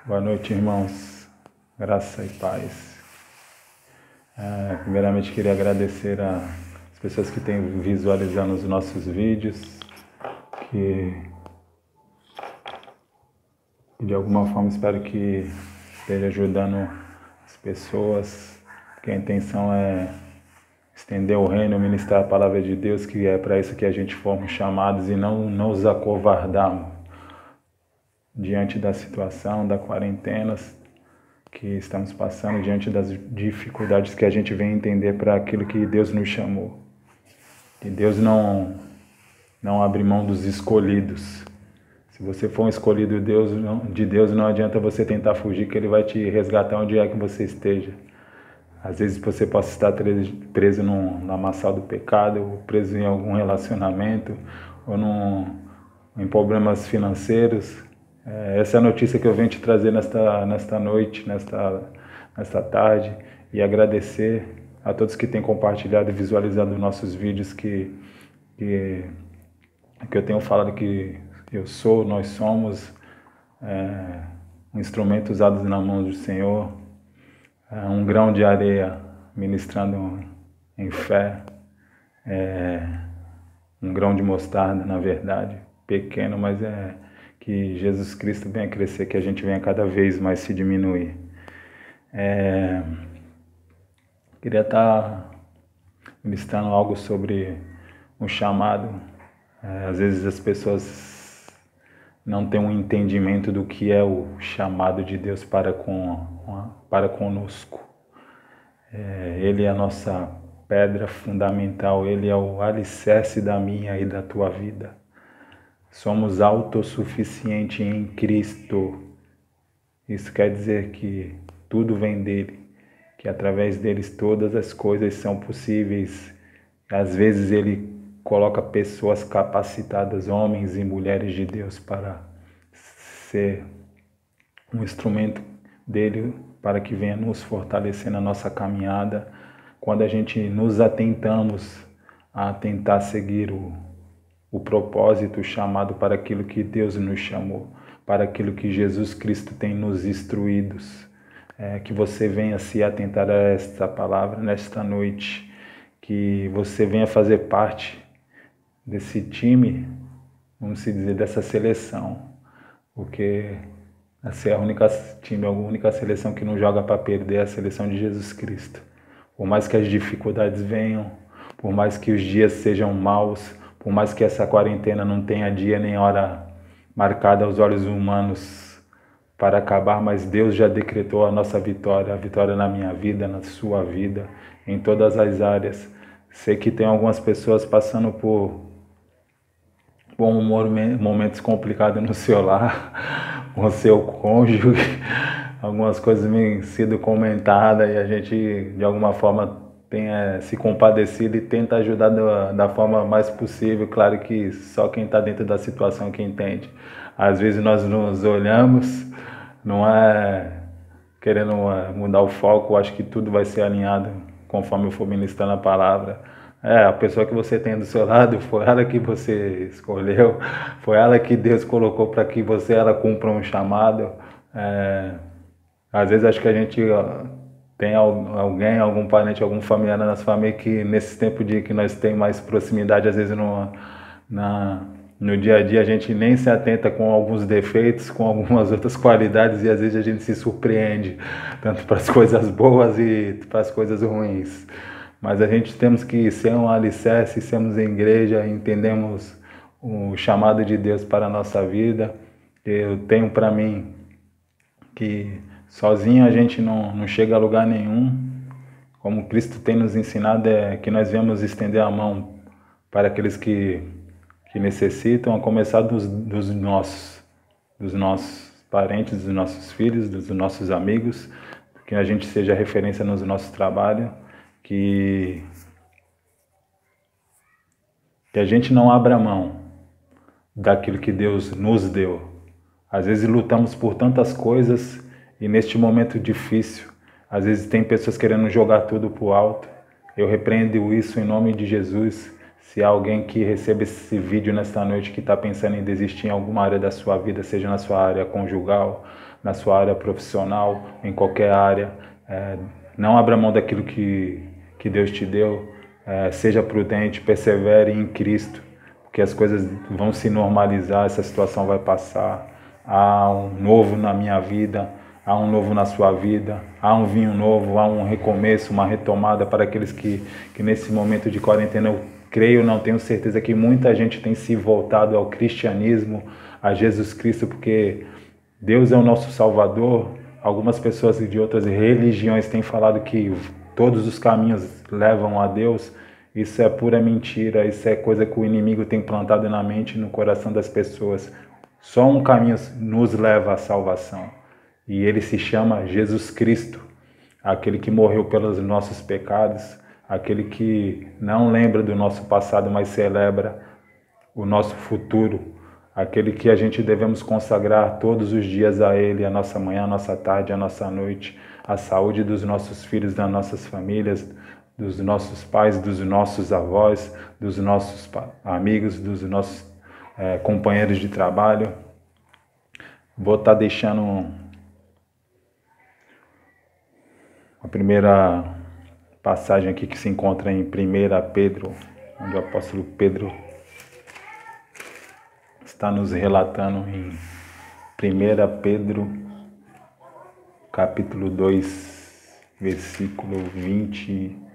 Boa noite, irmãos. Graça e paz. Primeiramente, queria agradecer às pessoas que têm visualizado os nossos vídeos, que de alguma forma espero que esteja ajudando as pessoas, que a intenção é estender o reino, ministrar a palavra de Deus, que é para isso que a gente fomos chamados e não nos acovardarmos diante da situação, da quarentena que estamos passando, diante das dificuldades que a gente vem entender para aquilo que Deus nos chamou. Que Deus não abre mão dos escolhidos. Se você for um escolhido de Deus, não adianta você tentar fugir, que Ele vai te resgatar onde é que você esteja. Às vezes você possa estar preso no lamaçal do pecado, ou preso em algum relacionamento, ou em problemas financeiros. Essa é a notícia que eu venho te trazer nesta noite, nesta tarde, e agradecer a todos que têm compartilhado e visualizado nossos vídeos, que eu tenho falado que nós somos um instrumento usado na mão do Senhor, um grão de areia ministrando em fé, um grão de mostarda, na verdade, pequeno, mas que Jesus Cristo venha crescer, que a gente venha cada vez mais se diminuir. Queria estar ministrando algo sobre um chamado. Às vezes as pessoas não têm um entendimento do que é o chamado de Deus para conosco. Ele é a nossa pedra fundamental, Ele é o alicerce da minha e da tua vida. Somos autossuficientes em Cristo. Isso quer dizer que tudo vem dele, que através deles todas as coisas são possíveis. Às vezes ele coloca pessoas capacitadas, homens e mulheres de Deus, para ser um instrumento dele, para que venha nos fortalecer na nossa caminhada. Quando a gente nos atentamos a tentar seguir o propósito, o chamado para aquilo que Deus nos chamou, para aquilo que Jesus Cristo tem nos instruídos. Que você venha se atentar a esta palavra nesta noite, que você venha fazer parte desse time, vamos dizer, dessa seleção, porque essa é a única seleção que não joga para perder, é a seleção de Jesus Cristo. Por mais que as dificuldades venham, por mais que os dias sejam maus, por mais que essa quarentena não tenha dia nem hora marcada aos olhos humanos para acabar, mas Deus já decretou a nossa vitória, a vitória na minha vida, na sua vida, em todas as áreas. Sei que tem algumas pessoas passando por momentos complicados no seu lar, com o seu cônjuge, algumas coisas têm sido comentadas e a gente de alguma forma tem se compadecido e tenta ajudar da forma mais possível. Claro que só quem está dentro da situação que entende. Às vezes nós nos olhamos, não é querendo mudar o foco, acho que tudo vai ser alinhado conforme eu for ministrando a palavra. A pessoa que você tem do seu lado, foi ela que você escolheu, foi ela que Deus colocou para que ela cumpra um chamado. Às vezes acho que a gente tem alguém, algum parente, algum familiar na nossa família que nesse tempo de que nós temos mais proximidade, às vezes no dia a dia a gente nem se atenta com alguns defeitos, com algumas outras qualidades, e às vezes a gente se surpreende, tanto para as coisas boas e para as coisas ruins. Mas a gente temos que ser um alicerce, sermos em igreja, entendemos o chamado de Deus para a nossa vida. Eu tenho para mim que sozinho a gente não chega a lugar nenhum. Como Cristo tem nos ensinado, que nós viemos estender a mão para aqueles que necessitam, a começar dos nossos parentes, dos nossos filhos, dos nossos amigos, que a gente seja referência no nosso trabalho, que a gente não abra mão daquilo que Deus nos deu. Às vezes lutamos por tantas coisas e neste momento difícil, às vezes tem pessoas querendo jogar tudo para o alto. Eu repreendo isso em nome de Jesus. Se há alguém que recebe esse vídeo nesta noite que está pensando em desistir em alguma área da sua vida, seja na sua área conjugal, na sua área profissional, em qualquer área, não abra mão daquilo que Deus te deu, seja prudente, persevere em Cristo, porque as coisas vão se normalizar, essa situação vai passar. Há um novo na minha vida, há um novo na sua vida, há um vinho novo, há um recomeço, uma retomada para aqueles que nesse momento de quarentena, eu creio, não tenho certeza que muita gente tem se voltado ao cristianismo, a Jesus Cristo, porque Deus é o nosso Salvador. Algumas pessoas de outras religiões têm falado que todos os caminhos levam a Deus. Isso é pura mentira, isso é coisa que o inimigo tem plantado na mente e no coração das pessoas. Só um caminho nos leva à salvação, e ele se chama Jesus Cristo, aquele que morreu pelos nossos pecados, aquele que não lembra do nosso passado, mas celebra o nosso futuro, aquele que a gente devemos consagrar todos os dias a Ele, a nossa manhã, a nossa tarde, a nossa noite, a saúde dos nossos filhos, das nossas famílias, dos nossos pais, dos nossos avós, dos nossos amigos, dos nossos companheiros de trabalho. Vou estar deixando a primeira passagem aqui que se encontra em 1 Pedro, onde o apóstolo Pedro está nos relatando em 1 Pedro, capítulo 2, versículo 21.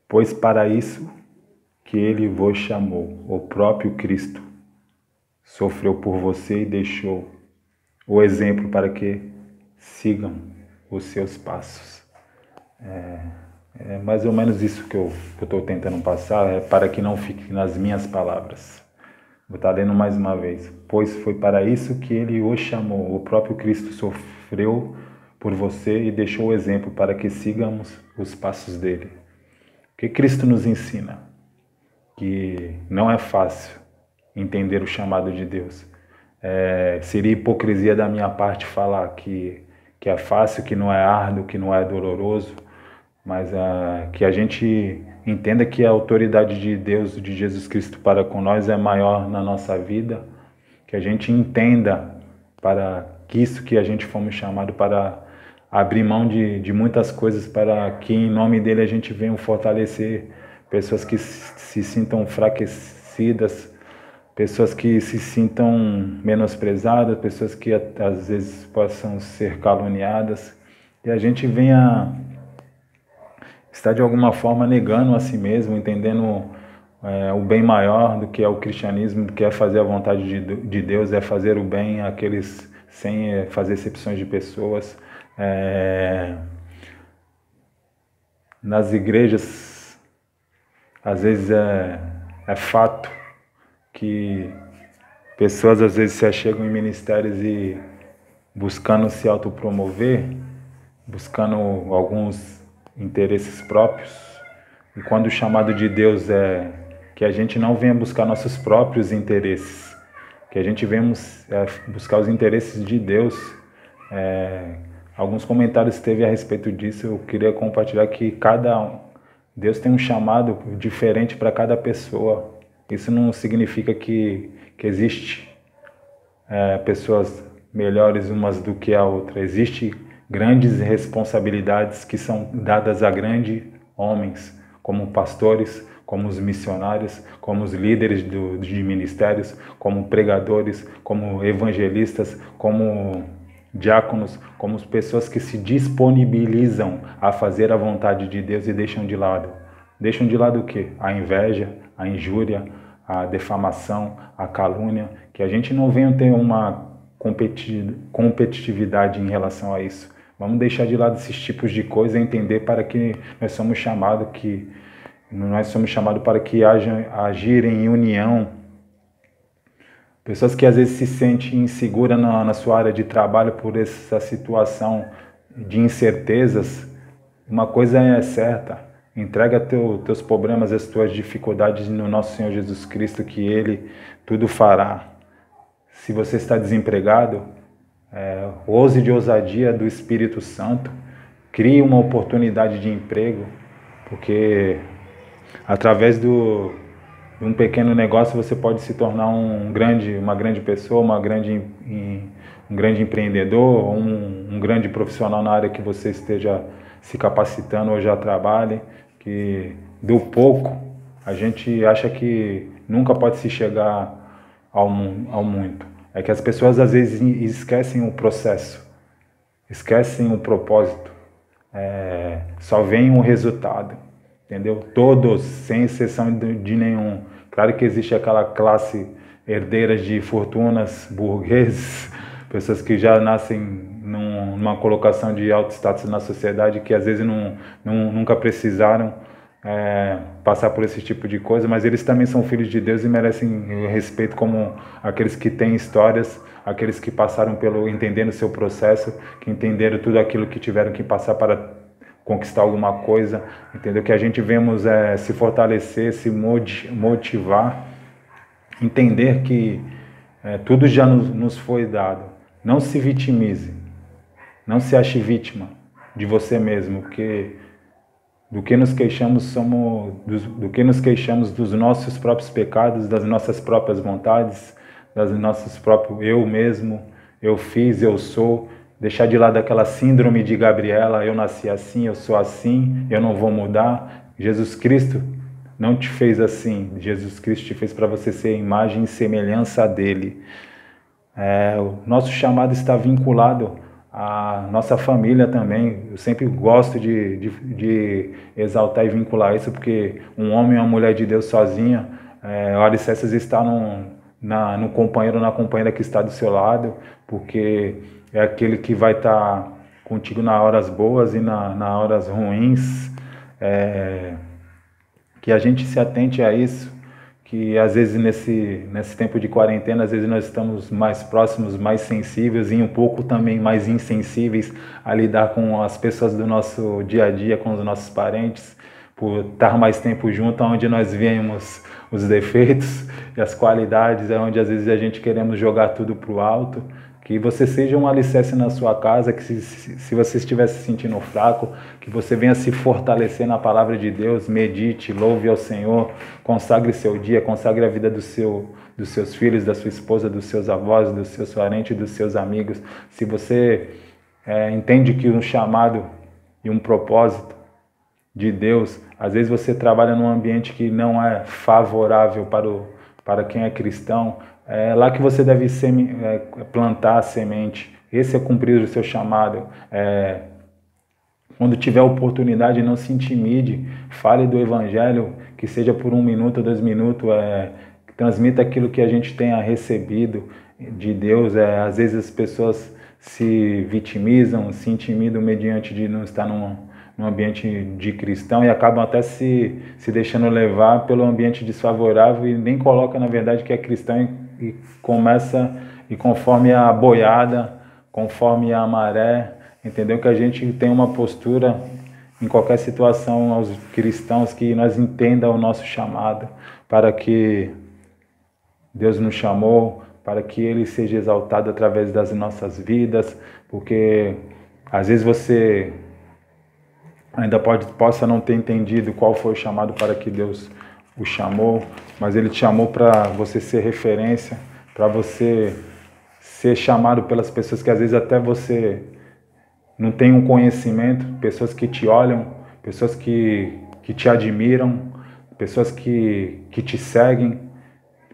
Pois para isso que ele vos chamou, o próprio Cristo, sofreu por você e deixou o exemplo para que sigam os seus passos. É mais ou menos isso que eu estou tentando passar, para que não fique nas minhas palavras. Vou estar lendo mais uma vez. Pois foi para isso que ele o chamou, o próprio Cristo sofreu por você e deixou o exemplo para que sigamos os passos dele. O que Cristo nos ensina? Que não é fácil entender o chamado de Deus. Seria hipocrisia da minha parte falar que é fácil, que não é árduo, que não é doloroso, mas que a gente entenda que a autoridade de Deus, de Jesus Cristo para com nós é maior na nossa vida, que a gente entenda para que isso que a gente fomos chamados para abrir mão de muitas coisas, para que em nome dele a gente venha fortalecer pessoas que se sintam enfraquecidas, pessoas que se sintam menosprezadas, pessoas que às vezes possam ser caluniadas, e a gente venha estar de alguma forma negando a si mesmo, entendendo o bem maior do que é o cristianismo, do que é fazer a vontade de Deus, é fazer o bem àqueles sem fazer acepções de pessoas. Nas igrejas, às vezes é fato que pessoas às vezes se achegam em ministérios e buscando se autopromover, buscando alguns interesses próprios, e quando o chamado de Deus é que a gente não venha buscar nossos próprios interesses, que a gente venha buscar os interesses de Deus. Alguns comentários teve a respeito disso, eu queria compartilhar que Deus tem um chamado diferente para cada pessoa. Isso não significa que existe pessoas melhores umas do que a outra. Existem grandes responsabilidades que são dadas a grandes homens, como pastores, como os missionários, como os líderes de ministérios, como pregadores, como evangelistas, como diáconos, como pessoas que se disponibilizam a fazer a vontade de Deus e deixam de lado. Deixam de lado o quê? A inveja, a injúria, a defamação, a calúnia, que a gente não venha ter uma competitividade em relação a isso. Vamos deixar de lado esses tipos de coisa e entender para que nós somos chamados para que agir em união. Pessoas que às vezes se sentem inseguras na sua área de trabalho por essa situação de incertezas, uma coisa é certa: entrega teus problemas, as tuas dificuldades no nosso Senhor Jesus Cristo, que Ele tudo fará. Se você está desempregado, ouse de ousadia do Espírito Santo, crie uma oportunidade de emprego, porque através de um pequeno negócio você pode se tornar uma grande pessoa, um grande empreendedor, um grande profissional na área que você esteja se capacitando ou já trabalhe, que do pouco a gente acha que nunca pode se chegar ao muito. É que as pessoas às vezes esquecem o processo, esquecem o propósito, só vem um resultado, entendeu? Todos, sem exceção de nenhum. Claro que existe aquela classe herdeira de fortunas, burgueses, pessoas que já nascem numa colocação de alto status na sociedade, que às vezes nunca precisaram passar por esse tipo de coisa, mas eles também são filhos de Deus e merecem respeito como aqueles que têm histórias, aqueles que passaram entendendo o seu processo, que entenderam tudo aquilo que tiveram que passar para conquistar alguma coisa, entendeu? Que a gente vemos se fortalecer, se motivar, entender que tudo já nos foi dado. Não se vitimize, não se ache vítima de você mesmo, porque do que nos queixamos dos nossos próprios pecados, das nossas próprias vontades, das nossas próprias eu mesmo, eu fiz, eu sou. Deixar de lado aquela síndrome de Gabriela, eu nasci assim, eu sou assim, eu não vou mudar. Jesus Cristo não te fez assim. Jesus Cristo te fez para você ser imagem e semelhança dele. O nosso chamado está vinculado à nossa família também. Eu sempre gosto de exaltar e vincular isso, porque um homem e uma mulher de Deus sozinha, o alicerce está no companheiro ou na companheira que está do seu lado, porque é aquele que vai estar contigo nas horas boas e nas horas ruins. Que a gente se atente a isso, que às vezes nesse tempo de quarentena, às vezes nós estamos mais próximos, mais sensíveis e um pouco também mais insensíveis a lidar com as pessoas do nosso dia a dia, com os nossos parentes, por estar mais tempo junto, onde nós vemos os defeitos e as qualidades, onde às vezes a gente queremos jogar tudo para o alto. Que você seja um alicerce na sua casa, que se você estiver se sentindo fraco, que você venha se fortalecer na palavra de Deus, medite, louve ao Senhor, consagre seu dia, consagre a vida dos seus filhos, da sua esposa, dos seus avós, dos seus parentes, dos seus amigos. Se você entende que um chamado e um propósito de Deus, às vezes você trabalha num ambiente que não é favorável para quem é cristão, é lá que você deve plantar a semente. Esse é cumprir o seu chamado. Quando tiver oportunidade, não se intimide. Fale do Evangelho, que seja por 1 minuto, 2 minutos. Transmita aquilo que a gente tenha recebido de Deus. Às vezes as pessoas se vitimizam, se intimidam mediante de não estar num ambiente de cristão e acabam até se deixando levar pelo ambiente desfavorável e nem coloca na verdade que é cristão e começa, e conforme a boiada, conforme a maré, entendeu? Que a gente tem uma postura em qualquer situação aos cristãos, que nós entenda o nosso chamado, para que Deus nos chamou, para que Ele seja exaltado através das nossas vidas, porque às vezes você ainda possa não ter entendido qual foi o chamado para que Deus o chamou, mas Ele te chamou para você ser referência, para você ser chamado pelas pessoas que às vezes até você não tem um conhecimento, pessoas que te olham, pessoas que te admiram, pessoas que te seguem,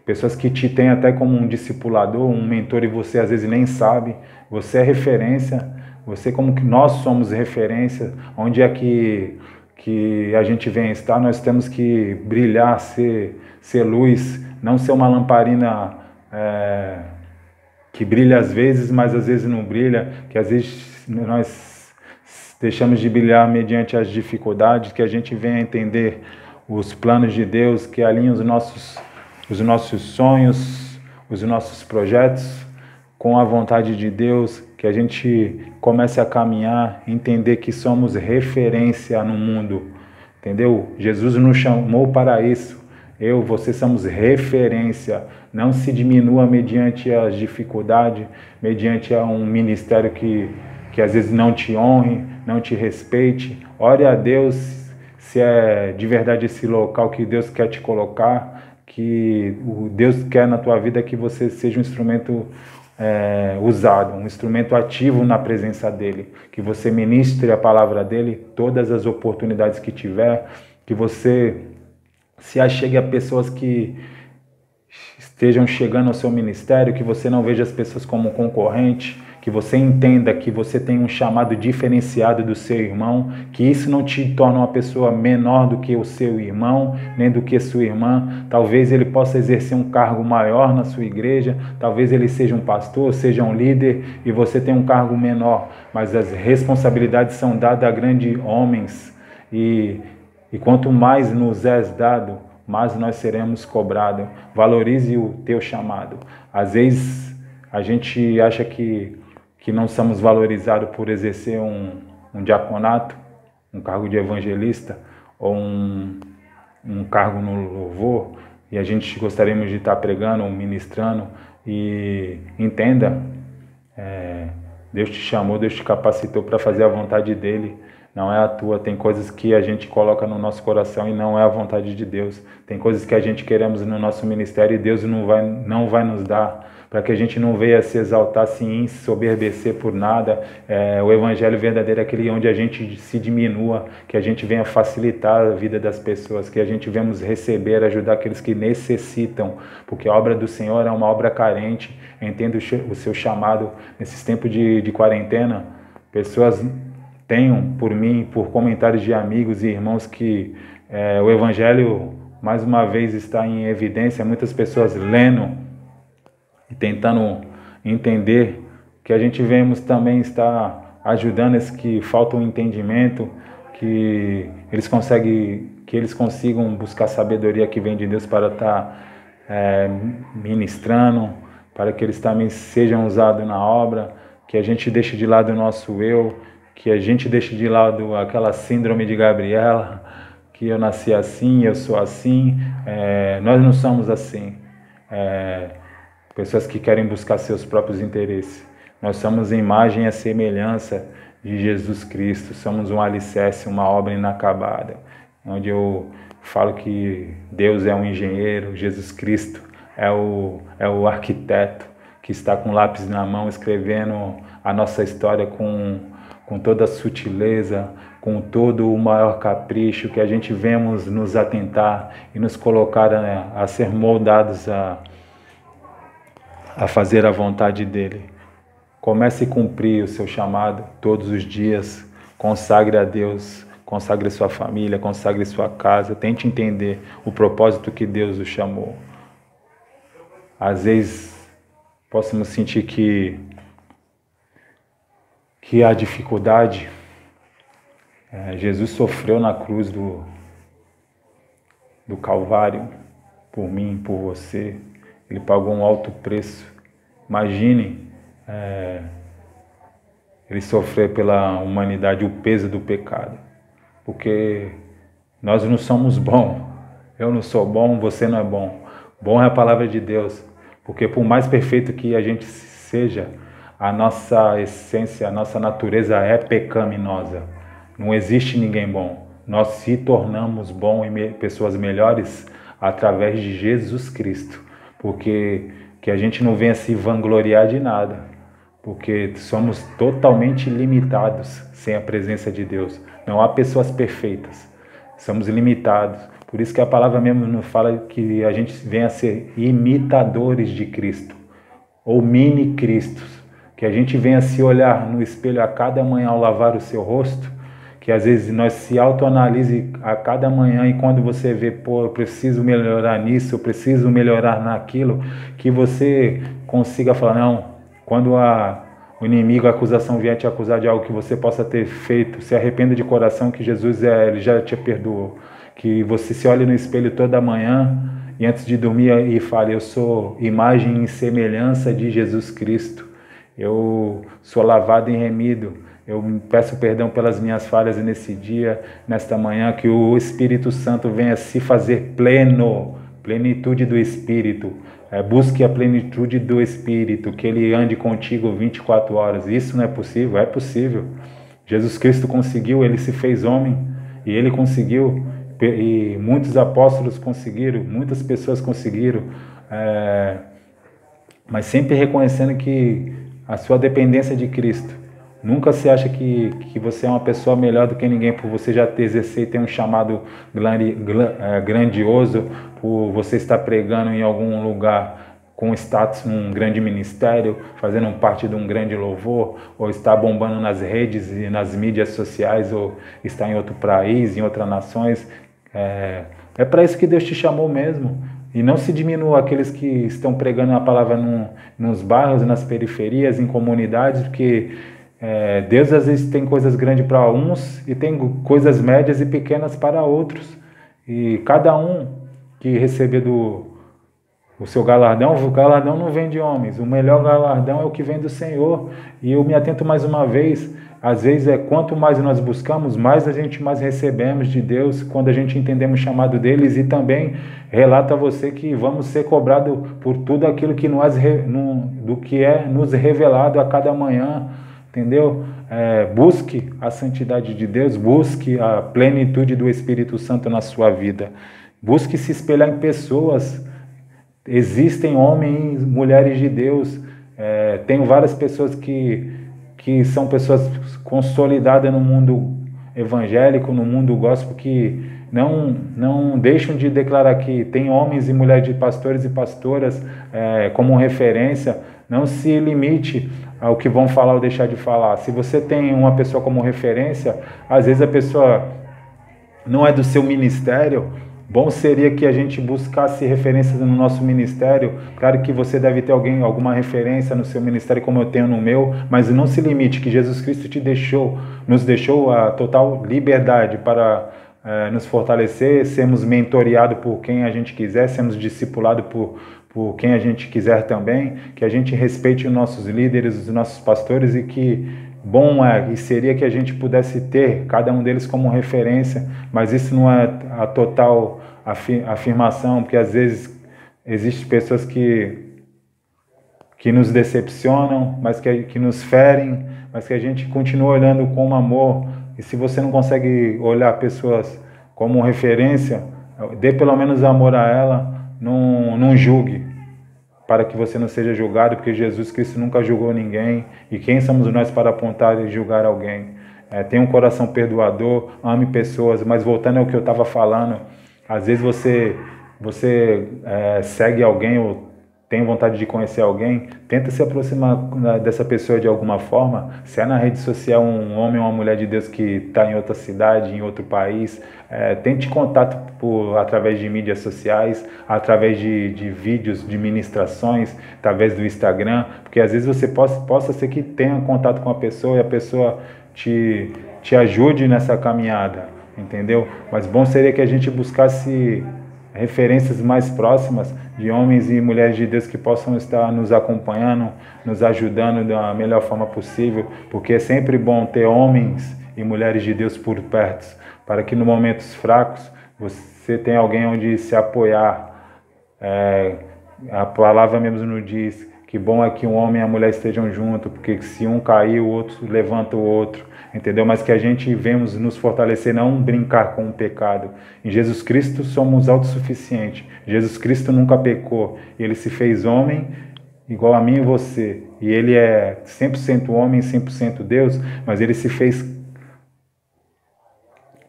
pessoas que te têm até como um discipulador, um mentor, e você às vezes nem sabe. Você é referência, você, como que nós somos referência, onde é que a gente vem estar, nós temos que brilhar, ser luz, não ser uma lamparina que brilha às vezes, mas às vezes não brilha, que às vezes nós deixamos de brilhar mediante as dificuldades, que a gente venha entender os planos de Deus, que alinham os nossos sonhos, os nossos projetos com a vontade de Deus, que a gente comece a caminhar, entender que somos referência no mundo, entendeu? Jesus nos chamou para isso. Você somos referência. Não se diminua mediante as dificuldades, mediante um ministério que que às vezes não te honre, não te respeite. Ore a Deus se é de verdade esse local que Deus quer te colocar, que o Deus quer na tua vida que você seja um instrumento usado, um instrumento ativo na presença dele, que você ministre a palavra dele, todas as oportunidades que tiver, que você se achegue a pessoas que estejam chegando ao seu ministério, que você não veja as pessoas como concorrente, que você entenda que você tem um chamado diferenciado do seu irmão, que isso não te torna uma pessoa menor do que o seu irmão, nem do que sua irmã. Talvez ele possa exercer um cargo maior na sua igreja, talvez ele seja um pastor, seja um líder, e você tem um cargo menor, mas as responsabilidades são dadas a grandes homens, e quanto mais nos és dado, mais nós seremos cobrados. Valorize o teu chamado. Às vezes a gente acha que não somos valorizados por exercer um diaconato, um cargo de evangelista ou um cargo no louvor, e a gente gostaríamos de estar pregando ou ministrando. E entenda, Deus te chamou, Deus te capacitou para fazer a vontade dele, não é a tua. Tem coisas que a gente coloca no nosso coração e não é a vontade de Deus. Tem coisas que a gente queremos no nosso ministério e Deus não vai nos dar, para que a gente não venha se exaltar, se ensoberbecer por nada. O evangelho verdadeiro é aquele onde a gente se diminua, que a gente venha facilitar a vida das pessoas, que a gente venha receber, ajudar aqueles que necessitam, porque a obra do Senhor é uma obra carente. Entenda o seu chamado nesses tempos de quarentena. Pessoas tenham por mim, por comentários de amigos e irmãos, que o evangelho mais uma vez está em evidência, muitas pessoas lendo e tentando entender, que a gente vemos também estar ajudando esses que faltam entendimento, que eles consigam buscar sabedoria que vem de Deus para estar ministrando, para que eles também sejam usados na obra, que a gente deixe de lado o nosso eu, que a gente deixe de lado aquela síndrome de Gabriela, que eu nasci assim, eu sou assim. Nós não somos assim. Pessoas que querem buscar seus próprios interesses. Nós somos a imagem e a semelhança de Jesus Cristo. Somos um alicerce, uma obra inacabada, onde eu falo que Deus é um engenheiro, Jesus Cristo é o arquiteto que está com lápis na mão escrevendo a nossa história com toda a sutileza, com todo o maior capricho, que a gente vemos nos atentar e nos colocar a ser moldados a fazer a vontade dele. Comece a cumprir o seu chamado todos os dias, consagre a Deus, consagre sua família, consagre sua casa, tente entender o propósito que Deus o chamou. Às vezes possamos sentir que há dificuldade. Jesus sofreu na cruz do Calvário por mim, por você. Ele pagou um alto preço. Imagine ele sofrer pela humanidade o peso do pecado, porque nós não somos bons. Eu não sou bom, você não é bom. Bom é a palavra de Deus, porque por mais perfeito que a gente seja, a nossa essência, a nossa natureza é pecaminosa. Não existe ninguém bom. Nós se tornamos bons e pessoas melhores através de Jesus Cristo. Porque que a gente não venha se vangloriar de nada. Porque somos totalmente limitados sem a presença de Deus. Não há pessoas perfeitas. Somos limitados. Por isso que a palavra mesmo nos fala que a gente venha a ser imitadores de Cristo. Ou mini-cristos. Que a gente venha se olhar no espelho a cada manhã ao lavar o seu rosto, que às vezes nós se autoanalise a cada manhã, e quando você vê, eu preciso melhorar nisso, eu preciso melhorar naquilo, que você consiga falar, não, quando o inimigo, a acusação vier te acusar de algo que você possa ter feito, se arrependa de coração, que Jesus ele já te perdoou, que você se olhe no espelho toda manhã e antes de dormir e fale, eu sou imagem e semelhança de Jesus Cristo. Eu sou lavado e remido. Eu peço perdão pelas minhas falhas nesse dia, nesta manhã, que o Espírito Santo venha se fazer plenitude do Espírito, busque a plenitude do Espírito, que Ele ande contigo 24 horas. Isso não é possível? É possível. Jesus Cristo conseguiu, Ele se fez homem e Ele conseguiu, e muitos apóstolos conseguiram, muitas pessoas conseguiram, mas sempre reconhecendo que a sua dependência de Cristo. Nunca se acha que você é uma pessoa melhor do que ninguém por você já ter exercer e ter um chamado grandioso, por você estar pregando em algum lugar com status num grande ministério, fazendo parte de um grande louvor, ou estar bombando nas redes e nas mídias sociais, ou estar em outro país, em outras nações. É para isso que Deus te chamou mesmo. E não se diminua aqueles que estão pregando a palavra nos bairros, nas periferias, em comunidades, porque Deus às vezes tem coisas grandes para uns e tem coisas médias e pequenas para outros. E cada um que receber o seu galardão, o galardão não vem de homens, o melhor galardão é o que vem do Senhor. E eu me atento mais uma vez, às vezes quanto mais nós buscamos, mais a gente mais recebemos de Deus, quando a gente entendemos o chamado deles. E também relato a você que vamos ser cobrados por tudo aquilo que do que é nos revelado a cada manhã, entendeu? Busque a santidade de Deus, busque a plenitude do Espírito Santo na sua vida, busque se espelhar em pessoas. Existem homens e mulheres de Deus, tenho várias pessoas que são pessoas consolidadas no mundo evangélico, no mundo gospel, que não deixam de declarar que tem homens e mulheres de pastores e pastoras como referência. Não se limite ao que vão falar ou deixar de falar. Se você tem uma pessoa como referência, às vezes a pessoa não é do seu ministério, bom seria que a gente buscasse referências no nosso ministério. Claro que você deve ter alguma referência no seu ministério, como eu tenho no meu, mas não se limite, que Jesus Cristo nos deixou a total liberdade para nos fortalecer, sermos mentoreados por quem a gente quiser, sermos discipulados por quem a gente quiser também, que a gente respeite os nossos líderes, os nossos pastores, e que bom e seria que a gente pudesse ter cada um deles como referência, mas isso não é a total afirmação, porque às vezes existem pessoas que nos decepcionam, mas que nos ferem, mas que a gente continua olhando com amor. E se você não consegue olhar pessoas como referência, dê pelo menos amor a ela, não julgue, para que você não seja julgado, porque Jesus Cristo nunca julgou ninguém, e quem somos nós para apontar e julgar alguém? Tenha um coração perdoador, ame pessoas. Mas voltando ao que eu estava falando, às vezes você segue alguém ou tem vontade de conhecer alguém, tenta se aproximar dessa pessoa de alguma forma. Se é na rede social um homem ou uma mulher de Deus que está em outra cidade, em outro país, tente contato através de mídias sociais, através de vídeos, de ministrações, através do Instagram, porque às vezes você possa ser que tenha contato com a pessoa e a pessoa te ajude nessa caminhada, entendeu? Mas bom seria que a gente buscasse referências mais próximas de homens e mulheres de Deus que possam estar nos acompanhando, nos ajudando da melhor forma possível, porque é sempre bom ter homens e mulheres de Deus por perto, para que nos momentos fracos você tenha alguém onde se apoiar. A palavra mesmo nos diz que bom é que um homem e a mulher estejam juntos, porque se um cair, o outro levanta o outro, entendeu? Mas que a gente venhamos nos fortalecer, não brincar com o pecado. Em Jesus Cristo somos autossuficientes. Jesus Cristo nunca pecou. Ele se fez homem igual a mim e você. E ele é 100% homem, 100% Deus, mas ele se fez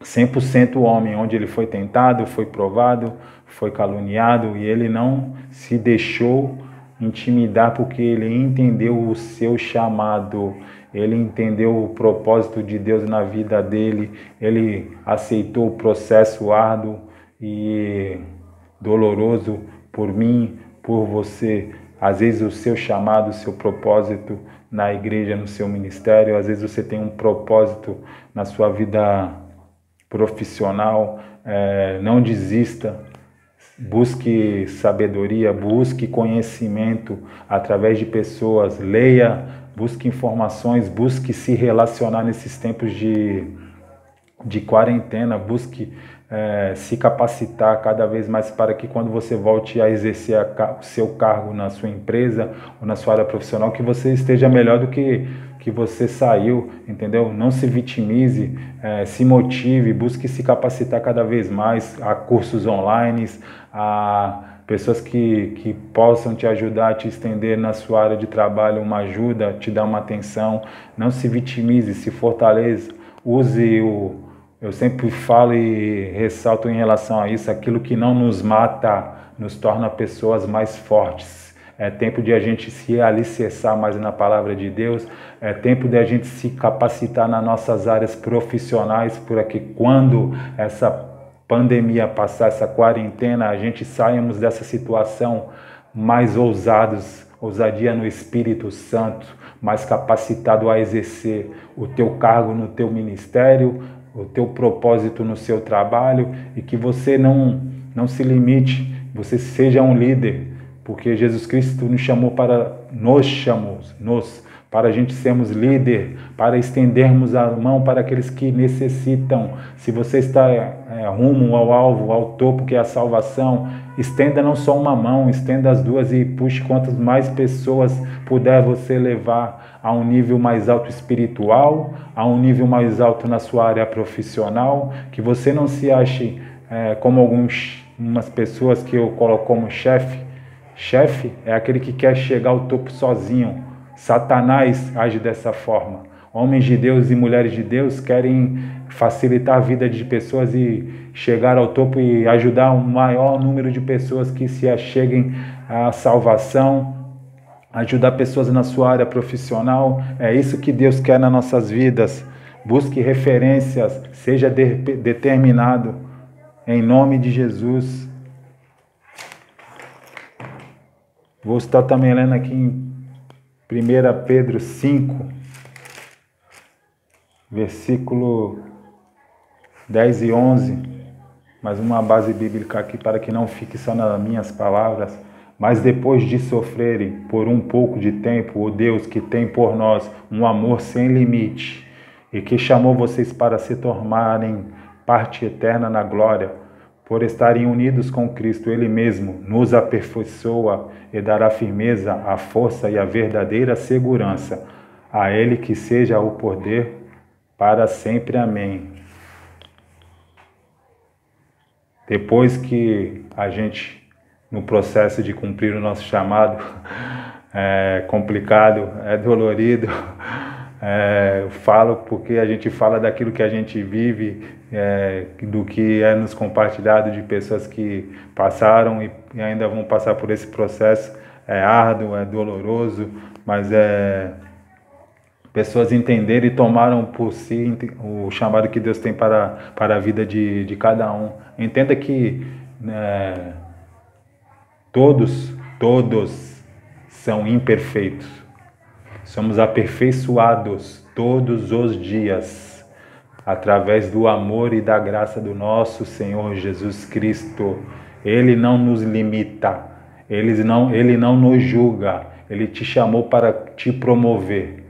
100% homem, onde ele foi tentado, foi provado, foi caluniado, e ele não se deixou intimidar, porque ele entendeu o seu chamado, ele entendeu o propósito de Deus na vida dele, ele aceitou o processo árduo e doloroso por mim, por você. Às vezes o seu chamado, o seu propósito na igreja, no seu ministério, às vezes você tem um propósito na sua vida profissional. Não desista. Busque sabedoria, busque conhecimento através de pessoas, leia, busque informações, busque se relacionar nesses tempos de quarentena, busque se capacitar cada vez mais para que quando você volte a exercer o seu cargo na sua empresa ou na sua área profissional, que você esteja melhor do que você saiu, entendeu? Não se vitimize, se motive, busque se capacitar cada vez mais. Há cursos online, há pessoas que possam te ajudar a te estender na sua área de trabalho, uma ajuda, te dar uma atenção. Não se vitimize, se fortaleça, use eu sempre falo e ressalto em relação a isso, aquilo que não nos mata nos torna pessoas mais fortes. É tempo de a gente se alicerçar mais na palavra de Deus, é tempo de a gente se capacitar nas nossas áreas profissionais, para que quando essa pandemia passar, essa quarentena, a gente saímos dessa situação mais ousados, ousadia no Espírito Santo, mais capacitado a exercer o teu cargo no teu ministério, o teu propósito no seu trabalho, e que você não se limite, você seja um líder, porque Jesus Cristo nos chamou para a gente sermos líder, para estendermos a mão para aqueles que necessitam. Se você está rumo ao alvo, ao topo, que é a salvação, estenda não só uma mão, estenda as duas e puxe quantas mais pessoas puder você levar a um nível mais alto espiritual, a um nível mais alto na sua área profissional, que você não se ache como umas pessoas que eu coloco como chefe. Chefe é aquele que quer chegar ao topo sozinho. Satanás age dessa forma. Homens de Deus e mulheres de Deus querem facilitar a vida de pessoas e chegar ao topo e ajudar um maior número de pessoas que se acheguem à salvação, ajudar pessoas na sua área profissional. É isso que Deus quer nas nossas vidas. Busque referências, seja determinado, em nome de Jesus. Vou estar também lendo aqui em 1 Pedro 5, versículo 10 e 11, mais uma base bíblica aqui para que não fique só nas minhas palavras. Mas depois de sofrerem por um pouco de tempo, o Deus que tem por nós um amor sem limite e que chamou vocês para se tornarem parte eterna na glória, por estarem unidos com Cristo, Ele mesmo nos aperfeiçoa e dará firmeza, a força e a verdadeira segurança. A Ele que seja o poder para sempre. Amém. Depois que a gente, no processo de cumprir o nosso chamado, é complicado, é dolorido, eu falo porque a gente fala daquilo que a gente vive, do que é nos compartilhado de pessoas que passaram e ainda vão passar por esse processo. É árduo, é doloroso, mas pessoas entenderam e tomaram por si o chamado que Deus tem para a vida de cada um. Entenda que todos são imperfeitos. Somos aperfeiçoados todos os dias através do amor e da graça do nosso Senhor Jesus Cristo. Ele não nos limita, ele não nos julga, Ele te chamou para te promover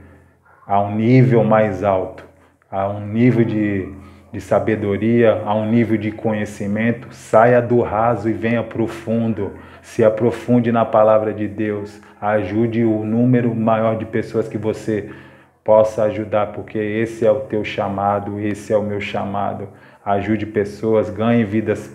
a um nível mais alto, a um nível de sabedoria, a um nível de conhecimento. Saia do raso e venha para o fundo, se aprofunde na palavra de Deus, ajude o número maior de pessoas que você possa ajudar, porque esse é o teu chamado, esse é o meu chamado. Ajude pessoas, ganhe vidas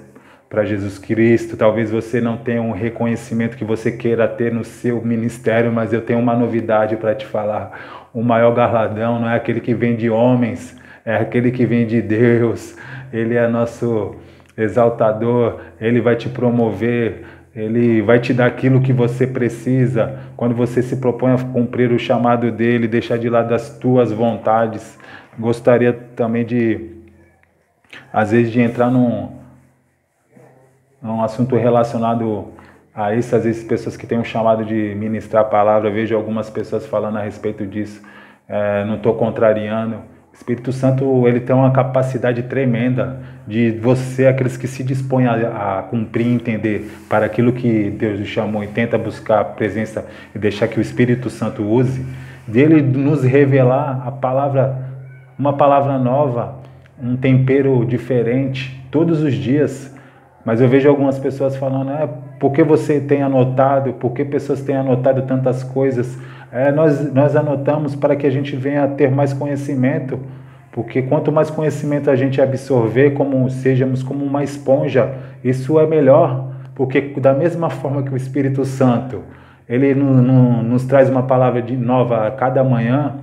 para Jesus Cristo. Talvez você não tenha um reconhecimento que você queira ter no seu ministério, mas eu tenho uma novidade para te falar. O maior galardão não é aquele que vem de homens, é aquele que vem de Deus. Ele é nosso exaltador, Ele vai te promover, Ele vai te dar aquilo que você precisa. Quando você se propõe a cumprir o chamado dEle, deixar de lado as tuas vontades. Gostaria também às vezes, de entrar num assunto relacionado a isso. Às vezes, pessoas que têm um chamado de ministrar a palavra, vejo algumas pessoas falando a respeito disso. Não estou contrariando. O Espírito Santo, ele tem uma capacidade tremenda de você, aqueles que se dispõem a cumprir e entender para aquilo que Deus nos chamou e tenta buscar a presença e deixar que o Espírito Santo use, dele nos revelar a palavra, uma palavra nova, um tempero diferente, todos os dias. Mas eu vejo algumas pessoas falando, por que você tem anotado, por que pessoas têm anotado tantas coisas? Nós anotamos para que a gente venha a ter mais conhecimento, porque quanto mais conhecimento a gente absorver, sejamos como uma esponja, isso é melhor, porque da mesma forma que o Espírito Santo, ele nos traz uma palavra nova a cada manhã,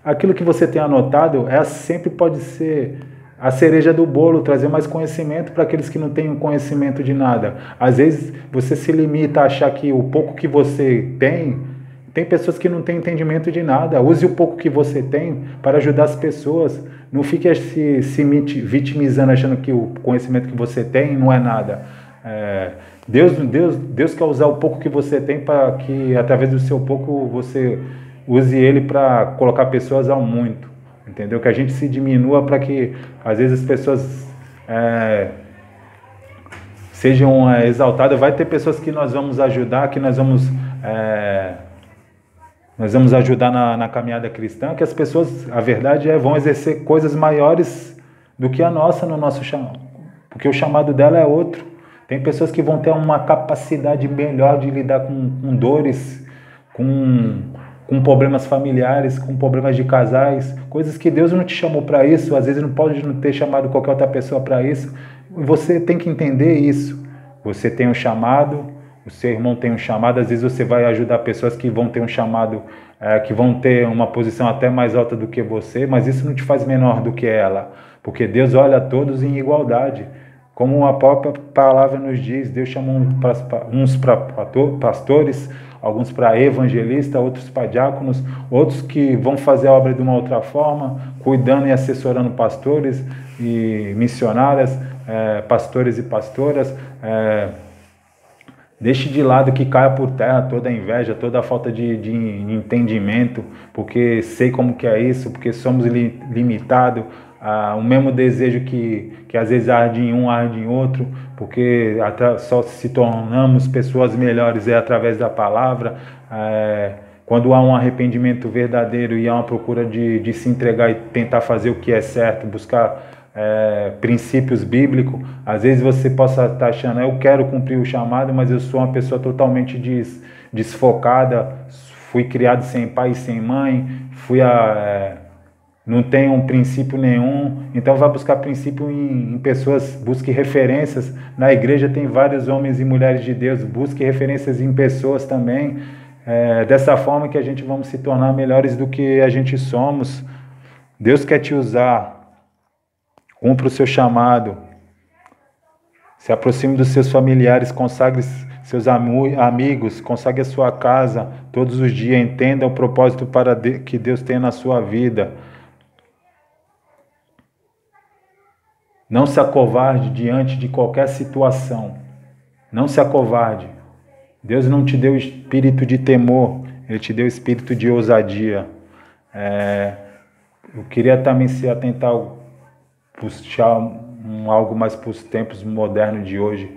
aquilo que você tem anotado sempre pode ser a cereja do bolo, trazer mais conhecimento para aqueles que não têm conhecimento de nada. Às vezes você se limita a achar que o pouco que você tem pessoas que não têm entendimento de nada. Use o pouco que você tem para ajudar as pessoas. Não fique se vitimizando achando que o conhecimento que você tem não é nada. Deus quer usar o pouco que você tem para que através do seu pouco você use ele para colocar pessoas ao muito. Entendeu? Que a gente se diminua para que, às vezes, as pessoas sejam exaltadas. Vai ter pessoas que nós vamos ajudar, que nós vamos ajudar na caminhada cristã, que as pessoas, a verdade vão exercer coisas maiores do que a nossa no nosso chamado, porque o chamado dela é outro. Tem pessoas que vão ter uma capacidade melhor de lidar com dores, com problemas familiares, com problemas de casais, coisas que Deus não te chamou para isso, às vezes não pode não ter chamado qualquer outra pessoa para isso. Você tem que entender isso. Você tem um chamado, o seu irmão tem um chamado, às vezes você vai ajudar pessoas que vão ter um chamado, que vão ter uma posição até mais alta do que você, mas isso não te faz menor do que ela, porque Deus olha a todos em igualdade. Como a própria palavra nos diz, Deus chamou uns para pastores, alguns para evangelistas, outros para diáconos, outros que vão fazer a obra de uma outra forma, cuidando e assessorando pastores e missionárias, pastores e pastoras. Deixe de lado que caia por terra toda a inveja, toda a falta de entendimento, porque sei como que é isso, porque somos limitados. O mesmo desejo que às vezes arde em um, arde em outro, porque só se tornamos pessoas melhores através da palavra. Quando há um arrependimento verdadeiro e há uma procura de se entregar e tentar fazer o que é certo, buscar princípios bíblicos, às vezes você possa estar achando, eu quero cumprir o chamado, mas eu sou uma pessoa totalmente desfocada, fui criado sem pai e sem mãe, não tem um princípio nenhum, então vai buscar princípio em pessoas, busque referências. Na igreja tem vários homens e mulheres de Deus, busque referências em pessoas também. Dessa forma que a gente vamos se tornar melhores do que a gente somos. Deus quer te usar, cumpra o seu chamado, se aproxime dos seus familiares, consagre seus amigos, consagre a sua casa todos os dias, entenda o propósito que Deus tem na sua vida. Não se acovarde diante de qualquer situação. Não se acovarde. Deus não te deu espírito de temor, Ele te deu espírito de ousadia. Eu queria também se atentar, puxar algo mais para os tempos modernos de hoje.